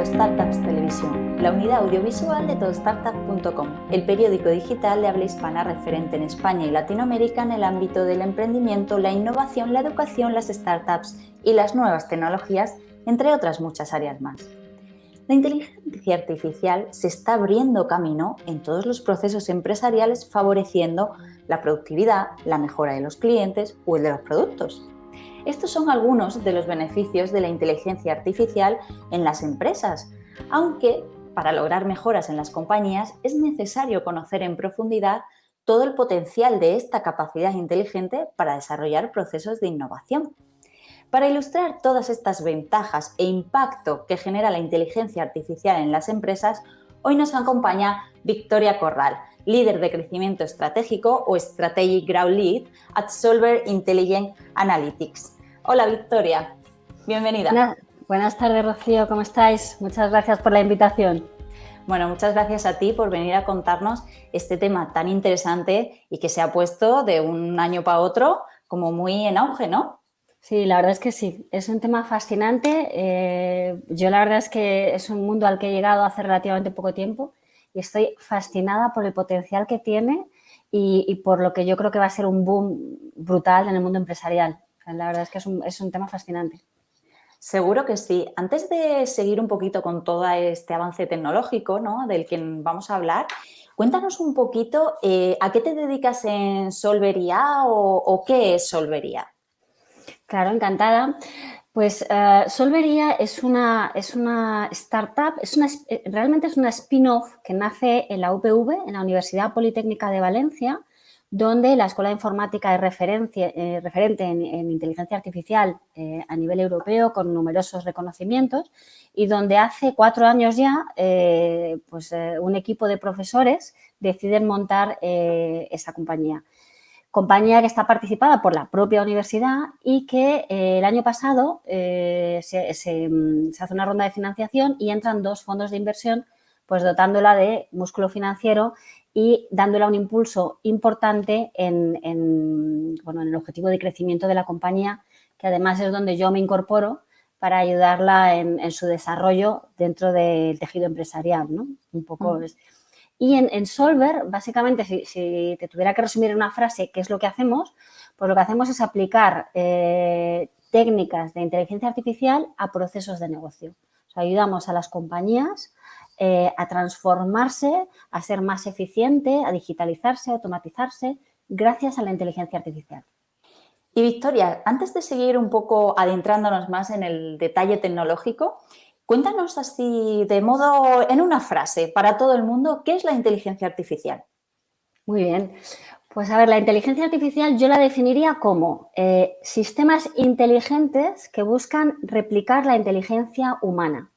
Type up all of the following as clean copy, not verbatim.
Startups Televisión, la unidad audiovisual de todostartup.com, el periódico digital de habla hispana referente en España y Latinoamérica en el ámbito del emprendimiento, la innovación, la educación, las startups y las nuevas tecnologías, entre otras muchas áreas más. La inteligencia artificial se está abriendo camino en todos los procesos empresariales, favoreciendo la productividad, la mejora de los clientes o el de los productos. Estos son algunos de los beneficios de la inteligencia artificial en las empresas, aunque para lograr mejoras en las compañías es necesario conocer en profundidad todo el potencial de esta capacidad inteligente para desarrollar procesos de innovación. Para ilustrar todas estas ventajas e impacto que genera la inteligencia artificial en las empresas, hoy nos acompaña Victoria Corral, líder de crecimiento estratégico o Strategic Growth Lead at Solver Intelligent Analytics. Hola Victoria, bienvenida. Buenas tardes, Rocío, ¿cómo estáis? Muchas gracias por la invitación. Bueno, muchas gracias a ti por venir a contarnos este tema tan interesante y que se ha puesto de un año para otro como muy en auge, ¿no? Sí, la verdad es que sí, es un tema fascinante. Yo la verdad es que es un mundo al que he llegado hace relativamente poco tiempo y estoy fascinada por el potencial que tiene y por lo que yo creo que va a ser un boom brutal en el mundo empresarial. La verdad es que es un tema fascinante. Seguro que sí. Antes de seguir un poquito con todo este avance tecnológico, ¿no?, del que vamos a hablar, cuéntanos un poquito a qué te dedicas en Solver IA o qué es Solver IA. Claro, encantada. Pues Solver IA es una startup, realmente es una spin-off que nace en la UPV, en la Universidad Politécnica de Valencia, donde la Escuela de Informática es referente en inteligencia artificial a nivel europeo con numerosos reconocimientos y donde hace 4 años ya un equipo de profesores deciden montar esta compañía. Compañía que está participada por la propia universidad y que el año pasado se hace una ronda de financiación y entran 2 fondos de inversión, pues dotándola de músculo financiero y dándola un impulso importante en el objetivo de crecimiento de la compañía, que además es donde yo me incorporo para ayudarla en su desarrollo dentro del tejido empresarial, ¿no? Un poco. Y en Solver, básicamente, si te tuviera que resumir en una frase qué es lo que hacemos, pues lo que hacemos es aplicar técnicas de inteligencia artificial a procesos de negocio. O sea, ayudamos a las compañías a transformarse, a ser más eficiente, a digitalizarse, a automatizarse, gracias a la inteligencia artificial. Y Victoria, antes de seguir un poco adentrándonos más en el detalle tecnológico, cuéntanos así en una frase para todo el mundo, ¿qué es la inteligencia artificial? Muy bien. Pues a ver, la inteligencia artificial yo la definiría como sistemas inteligentes que buscan replicar la inteligencia humana.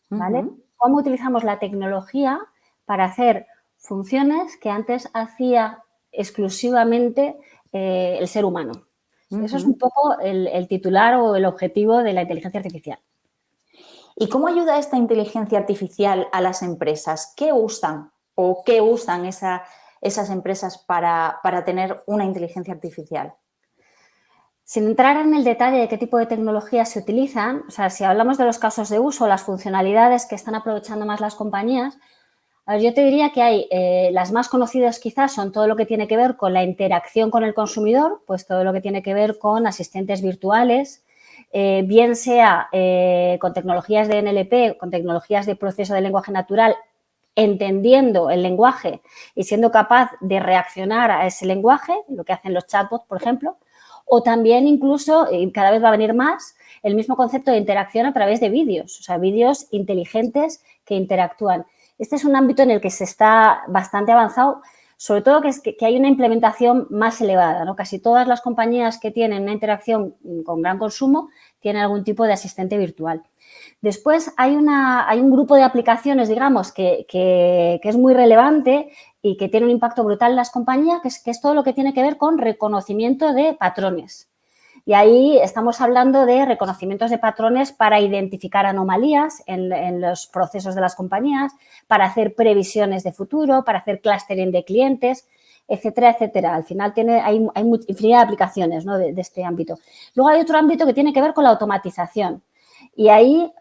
¿Vale? ¿Cómo utilizamos la tecnología para hacer funciones que antes hacía exclusivamente el ser humano? Eso es un poco el titular o el objetivo de la inteligencia artificial. ¿Y cómo ayuda esta inteligencia artificial a las empresas? ¿Qué usan o qué usan esas empresas para tener una inteligencia artificial? Sin entrar en el detalle de qué tipo de tecnologías se utilizan, o sea, si hablamos de los casos de uso, las funcionalidades que están aprovechando más las compañías, yo te diría que hay las más conocidas quizás son todo lo que tiene que ver con la interacción con el consumidor, pues todo lo que tiene que ver con asistentes virtuales, bien sea con tecnologías de NLP, con tecnologías de proceso de lenguaje natural, entendiendo el lenguaje y siendo capaz de reaccionar a ese lenguaje, lo que hacen los chatbots, por ejemplo, o también incluso, y cada vez va a venir más, el mismo concepto de interacción a través de vídeos, o sea, vídeos inteligentes que interactúan. Este es un ámbito en el que se está bastante avanzado, sobre todo que hay una implementación más elevada, ¿no? Casi todas las compañías que tienen una interacción con gran consumo tienen algún tipo de asistente virtual. Después hay un grupo de aplicaciones, digamos, que es muy relevante y que tiene un impacto brutal en las compañías, que es todo lo que tiene que ver con reconocimiento de patrones. Y ahí estamos hablando de reconocimientos de patrones para identificar anomalías en los procesos de las compañías, para hacer previsiones de futuro, para hacer clustering de clientes, etcétera, etcétera. Al final hay infinidad de aplicaciones, ¿no?, de este ámbito. Luego hay otro ámbito que tiene que ver con la automatización. Y ahí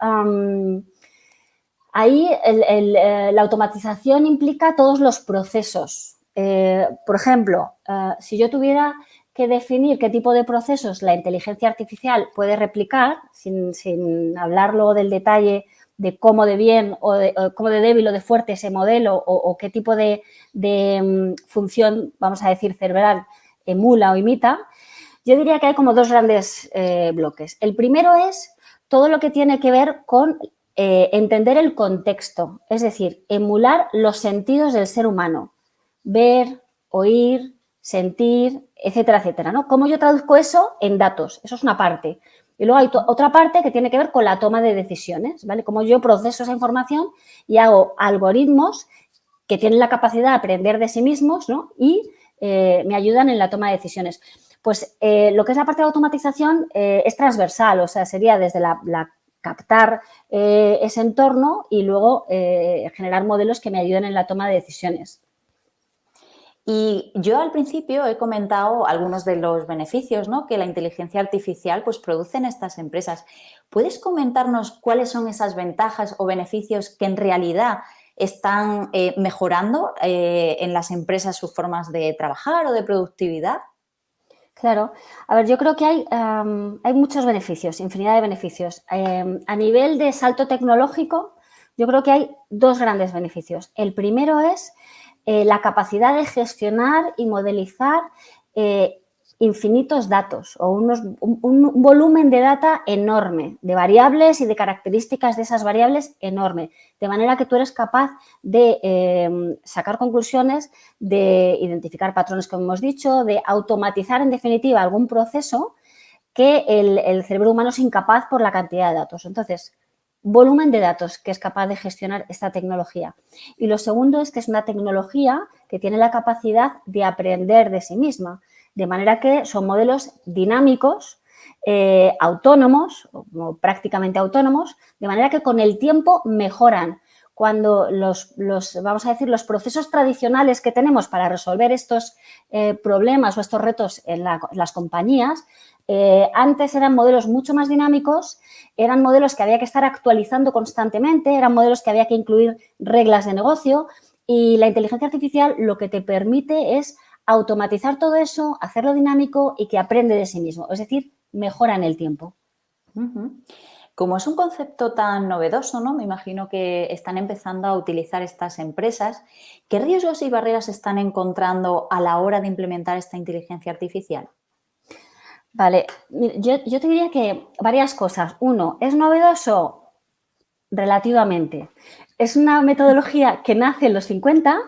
Ahí la automatización implica todos los procesos. Por ejemplo, si yo tuviera que definir qué tipo de procesos la inteligencia artificial puede replicar, sin hablarlo del detalle de cómo de bien o cómo de débil o de fuerte ese modelo o qué tipo de función, vamos a decir, cerebral emula o imita, yo diría que hay como dos grandes bloques. El primero es todo lo que tiene que ver con entender el contexto, es decir, emular los sentidos del ser humano, ver, oír, sentir, etcétera, etcétera, ¿no? ¿Cómo yo traduzco eso en datos? Eso es una parte. Y luego hay otra parte que tiene que ver con la toma de decisiones, ¿vale? Cómo yo proceso esa información y hago algoritmos que tienen la capacidad de aprender de sí mismos, ¿no? Y me ayudan en la toma de decisiones. Pues lo que es la parte de automatización es transversal, o sea, sería desde la captar ese entorno y luego generar modelos que me ayuden en la toma de decisiones. Y yo al principio he comentado algunos de los beneficios, ¿no?, que la inteligencia artificial pues, produce en estas empresas. ¿Puedes comentarnos cuáles son esas ventajas o beneficios que en realidad están mejorando en las empresas sus formas de trabajar o de productividad? Claro. A ver, yo creo que hay muchos beneficios, infinidad de beneficios. A nivel de salto tecnológico, yo creo que hay dos grandes beneficios. El primero es la capacidad de gestionar y modelizar infinitos datos o un volumen de data enorme, de variables y de características de esas variables enorme, de manera que tú eres capaz de sacar conclusiones, de identificar patrones, como hemos dicho, de automatizar, en definitiva, algún proceso que el cerebro humano es incapaz por la cantidad de datos. Entonces, volumen de datos que es capaz de gestionar esta tecnología. Y lo segundo es que es una tecnología que tiene la capacidad de aprender de sí misma, de manera que son modelos dinámicos, autónomos, o prácticamente autónomos, de manera que con el tiempo mejoran. Cuando vamos a decir, los procesos tradicionales que tenemos para resolver estos problemas o estos retos en las compañías, antes eran modelos mucho más dinámicos, eran modelos que había que estar actualizando constantemente, eran modelos que había que incluir reglas de negocio y la inteligencia artificial lo que te permite es automatizar todo eso, hacerlo dinámico y que aprende de sí mismo, es decir, mejora en el tiempo. Como es un concepto tan novedoso, ¿no?, me imagino que están empezando a utilizar estas empresas. ¿Qué riesgos y barreras están encontrando a la hora de implementar esta inteligencia artificial? Vale, yo te diría que varias cosas. Uno, ¿es novedoso? Relativamente. Es una metodología que nace en los 50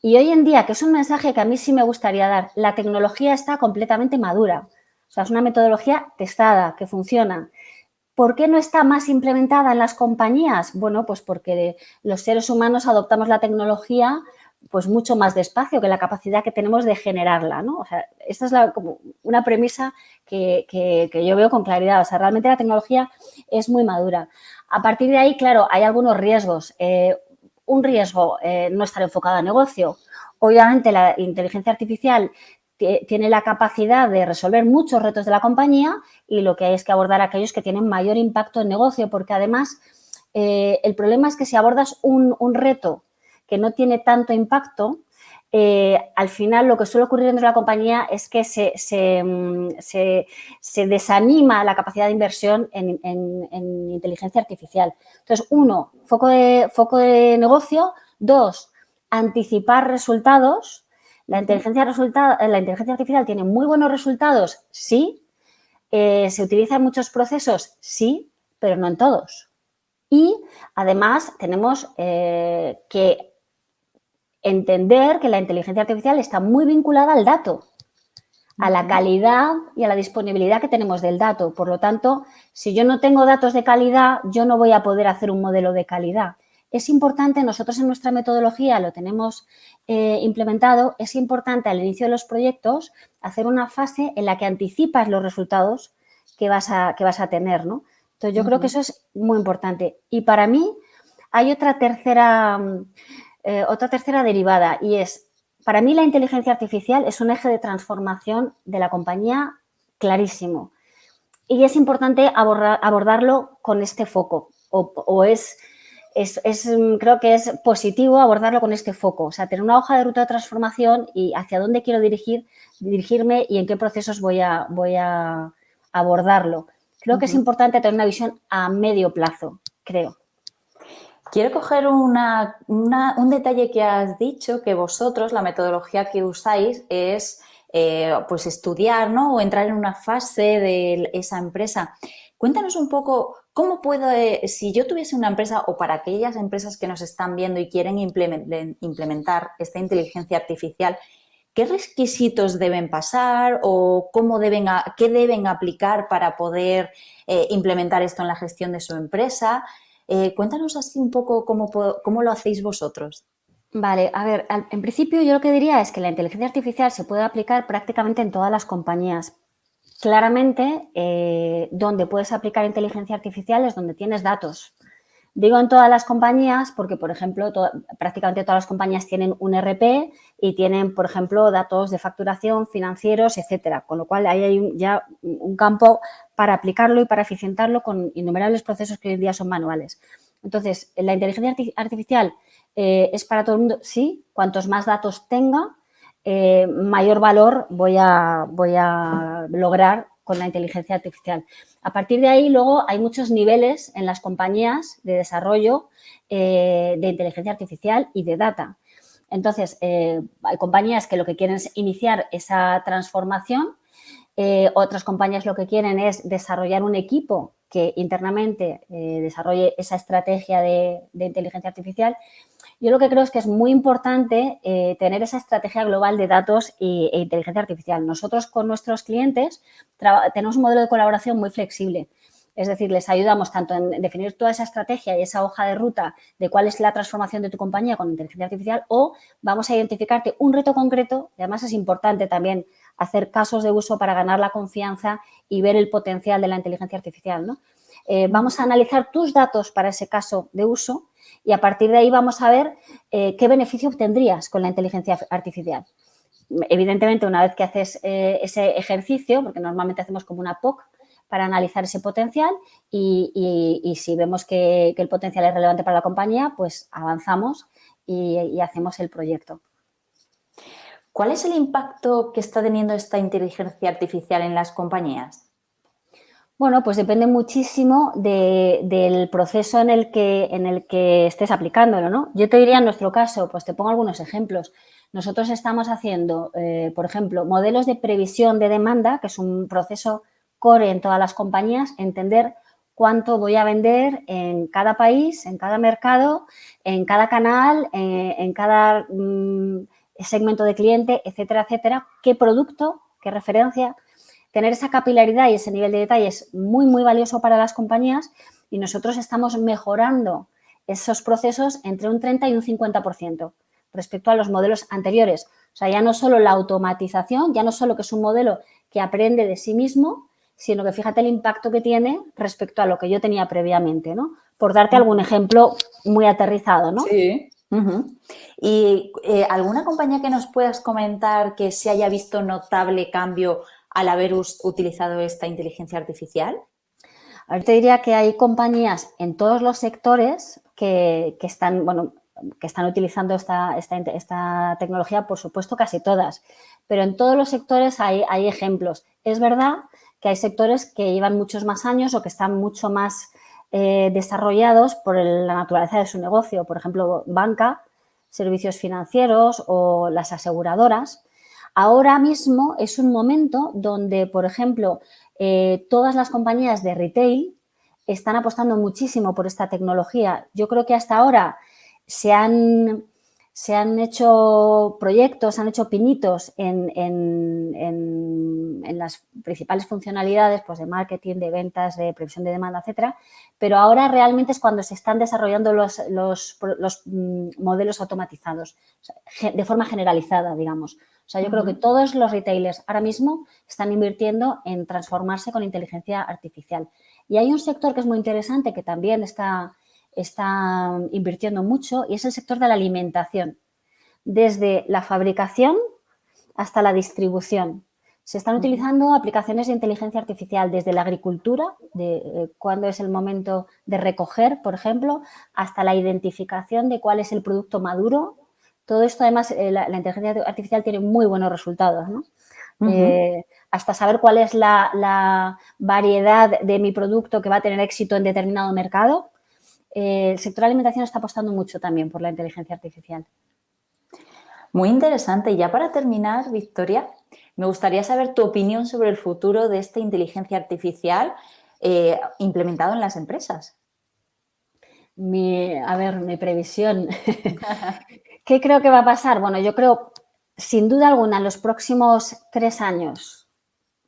y hoy en día, que es un mensaje que a mí sí me gustaría dar, la tecnología está completamente madura. O sea, es una metodología testada, que funciona. ¿Por qué no está más implementada en las compañías? Bueno, pues porque los seres humanos adoptamos la tecnología pues mucho más despacio que la capacidad que tenemos de generarla, ¿no? O sea, esta es como una premisa que yo veo con claridad. O sea, realmente la tecnología es muy madura. A partir de ahí, claro, hay algunos riesgos. Un riesgo, no estar enfocado a negocio. Obviamente, la inteligencia artificial tiene la capacidad de resolver muchos retos de la compañía y lo que hay es que abordar aquellos que tienen mayor impacto en negocio, porque además el problema es que si abordas un reto que no tiene tanto impacto, al final lo que suele ocurrir dentro de la compañía es que se desanima la capacidad de inversión en inteligencia artificial. Entonces, uno, foco de negocio. Dos, anticipar resultados. La inteligencia artificial tiene muy buenos resultados, sí. ¿Se utiliza en muchos procesos? Sí, pero no en todos. Y, además, tenemos que entender que la inteligencia artificial está muy vinculada al dato, a la calidad y a la disponibilidad que tenemos del dato. Por lo tanto, si yo no tengo datos de calidad, yo no voy a poder hacer un modelo de calidad. Es importante, nosotros en nuestra metodología lo tenemos implementado, es importante al inicio de los proyectos hacer una fase en la que anticipas los resultados que vas a tener, ¿no? Entonces, yo creo que eso es muy importante. Y para mí hay otra tercera derivada y es, para mí la inteligencia artificial es un eje de transformación de la compañía clarísimo. Y es importante abordarlo con este foco o es creo que es positivo abordarlo con este foco, o sea, tener una hoja de ruta de transformación y hacia dónde quiero dirigirme y en qué procesos voy a abordarlo. Creo que es importante tener una visión a medio plazo, creo. Quiero coger un detalle que has dicho, que vosotros, la metodología que usáis es pues estudiar, ¿no? O entrar en una fase de esa empresa. Cuéntanos un poco cómo puedo, si yo tuviese una empresa o para aquellas empresas que nos están viendo y quieren implementar esta inteligencia artificial, ¿qué requisitos deben pasar o qué deben aplicar para poder implementar esto en la gestión de su empresa? Cuéntanos así un poco cómo lo hacéis vosotros. Vale, a ver, en principio yo lo que diría es que la inteligencia artificial se puede aplicar prácticamente en todas las compañías. Claramente, donde puedes aplicar inteligencia artificial es donde tienes datos. Digo en todas las compañías porque, por ejemplo, prácticamente todas las compañías tienen un ERP y tienen, por ejemplo, datos de facturación, financieros, etcétera. Con lo cual, ahí hay ya un campo para aplicarlo y para eficientarlo con innumerables procesos que hoy en día son manuales. Entonces, la inteligencia artificial es para todo el mundo, sí. Cuantos más datos tenga, mayor valor voy a lograr con la inteligencia artificial. A partir de ahí, luego, hay muchos niveles en las compañías de desarrollo de inteligencia artificial y de data. Entonces, hay compañías que lo que quieren es iniciar esa transformación. Otras compañías lo que quieren es desarrollar un equipo que internamente desarrolle esa estrategia de inteligencia artificial. Yo lo que creo es que es muy importante tener esa estrategia global de datos e inteligencia artificial. Nosotros con nuestros clientes tenemos un modelo de colaboración muy flexible. Es decir, les ayudamos tanto en definir toda esa estrategia y esa hoja de ruta de cuál es la transformación de tu compañía con inteligencia artificial, o vamos a identificarte un reto concreto, y además es importante también hacer casos de uso para ganar la confianza y ver el potencial de la inteligencia artificial, ¿no? Vamos a analizar tus datos para ese caso de uso y a partir de ahí vamos a ver qué beneficio obtendrías con la inteligencia artificial. Evidentemente, una vez que haces ese ejercicio, porque normalmente hacemos como una POC para analizar ese potencial y si vemos que el potencial es relevante para la compañía, pues avanzamos y hacemos el proyecto. ¿Cuál es el impacto que está teniendo esta inteligencia artificial en las compañías? Bueno, pues depende muchísimo del proceso en el que estés aplicándolo, ¿no? Yo te diría en nuestro caso, pues te pongo algunos ejemplos. Nosotros estamos haciendo, por ejemplo, modelos de previsión de demanda, que es un proceso core en todas las compañías, entender cuánto voy a vender en cada país, en cada mercado, en cada canal, en cada segmento de cliente, etcétera, etcétera, qué producto, qué referencia. Tener esa capilaridad y ese nivel de detalle es muy, muy valioso para las compañías y nosotros estamos mejorando esos procesos entre un 30 y un 50% respecto a los modelos anteriores. O sea, ya no solo la automatización, ya no solo que es un modelo que aprende de sí mismo, sino que fíjate el impacto que tiene respecto a lo que yo tenía previamente, ¿no? Por darte algún ejemplo muy aterrizado, ¿no? Sí. ¿Y alguna compañía que nos puedas comentar que se haya visto notable cambio al haber utilizado esta inteligencia artificial? Ahora te diría que hay compañías en todos los sectores que están utilizando esta tecnología, por supuesto, casi todas, pero en todos los sectores hay ejemplos. Es verdad que hay sectores que llevan muchos más años o que están mucho más desarrollados por la naturaleza de su negocio, por ejemplo, banca, servicios financieros o las aseguradoras. Ahora mismo es un momento donde, por ejemplo, todas las compañías de retail están apostando muchísimo por esta tecnología. Yo creo que hasta ahora se han hecho proyectos, se han hecho pinitos en las principales funcionalidades, pues de marketing, de ventas, de previsión de demanda, etcétera, pero ahora realmente es cuando se están desarrollando los modelos automatizados, o sea, de forma generalizada, digamos. O sea, yo creo que todos los retailers ahora mismo están invirtiendo en transformarse con inteligencia artificial. Y hay un sector que es muy interesante que también está invirtiendo mucho y es el sector de la alimentación, desde la fabricación hasta la distribución. Se están utilizando aplicaciones de inteligencia artificial desde la agricultura, de cuándo es el momento de recoger, por ejemplo, hasta la identificación de cuál es el producto maduro. Todo esto, además, la inteligencia artificial tiene muy buenos resultados, ¿no? Hasta saber cuál es la variedad de mi producto que va a tener éxito en determinado mercado. El sector de alimentación está apostando mucho también por la inteligencia artificial. Muy interesante. Y ya para terminar, Victoria, me gustaría saber tu opinión sobre el futuro de esta inteligencia artificial implementado en las empresas. Mi previsión. ¿Qué creo que va a pasar? Bueno, yo creo, sin duda alguna, en los próximos 3 años,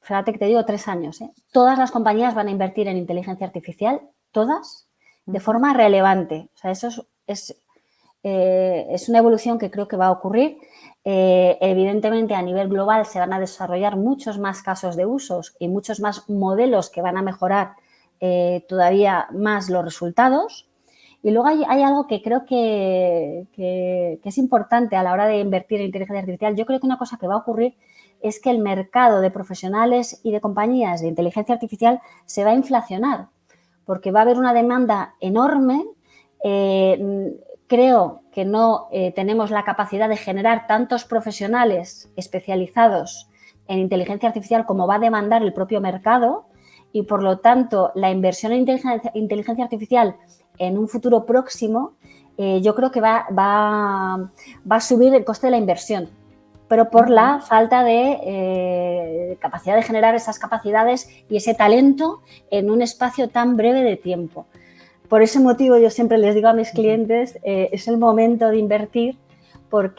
fíjate que te digo 3 años, todas las compañías van a invertir en inteligencia artificial, todas, de forma relevante. O sea, eso es una evolución que creo que va a ocurrir. Evidentemente, a nivel global se van a desarrollar muchos más casos de usos y muchos más modelos que van a mejorar todavía más los resultados. Y luego hay algo que creo que es importante a la hora de invertir en inteligencia artificial. Yo creo que una cosa que va a ocurrir es que el mercado de profesionales y de compañías de inteligencia artificial se va a inflacionar, porque va a haber una demanda enorme. Creo que no tenemos la capacidad de generar tantos profesionales especializados en inteligencia artificial como va a demandar el propio mercado, y, por lo tanto, la inversión en inteligencia artificial en un futuro próximo, yo creo que va a subir el coste de la inversión, pero por la falta de capacidad de generar esas capacidades y ese talento en un espacio tan breve de tiempo. Por ese motivo, yo siempre les digo a mis clientes, es el momento de invertir por lo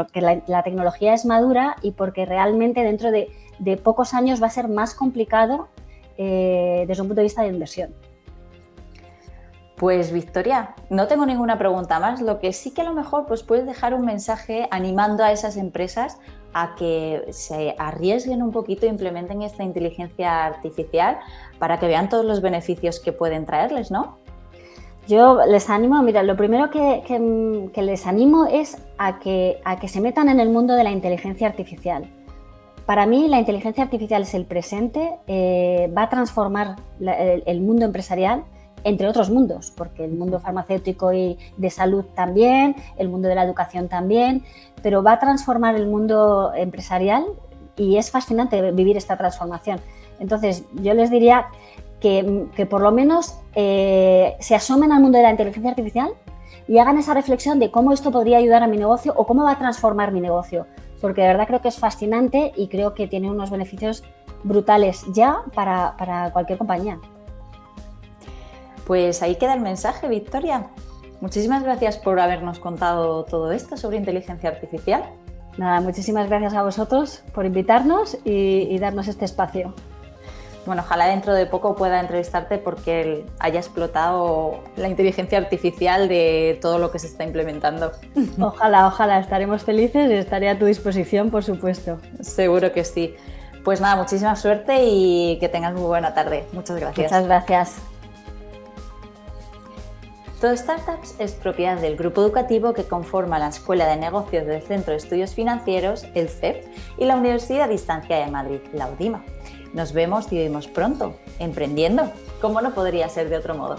que la tecnología es madura y porque realmente dentro de pocos años va a ser más complicado desde un punto de vista de inversión. Pues, Victoria, no tengo ninguna pregunta más. Lo que sí que a lo mejor pues puedes dejar un mensaje animando a esas empresas a que se arriesguen un poquito e implementen esta inteligencia artificial para que vean todos los beneficios que pueden traerles, ¿no? Yo les animo, mira, lo primero que les animo es a que se metan en el mundo de la inteligencia artificial. Para mí, la inteligencia artificial es el presente, va a transformar el mundo empresarial, entre otros mundos, porque el mundo farmacéutico y de salud también, el mundo de la educación también, pero va a transformar el mundo empresarial y es fascinante vivir esta transformación. Entonces, yo les diría que por lo menos se asomen al mundo de la inteligencia artificial y hagan esa reflexión de cómo esto podría ayudar a mi negocio o cómo va a transformar mi negocio, porque de verdad creo que es fascinante y creo que tiene unos beneficios brutales ya para cualquier compañía. Pues ahí queda el mensaje, Victoria. Muchísimas gracias por habernos contado todo esto sobre inteligencia artificial. Nada, muchísimas gracias a vosotros por invitarnos y darnos este espacio. Bueno, ojalá dentro de poco pueda entrevistarte porque haya explotado la inteligencia artificial de todo lo que se está implementando. Ojalá, estaremos felices y estaré a tu disposición, por supuesto. Seguro que sí. Pues nada, muchísima suerte y que tengas muy buena tarde. Muchas gracias. Muchas gracias. Todo Startups es propiedad del grupo educativo que conforma la Escuela de Negocios del Centro de Estudios Financieros, el CEF, y la Universidad a Distancia de Madrid, la UDIMA. Nos vemos y oímos pronto, emprendiendo, como no podría ser de otro modo.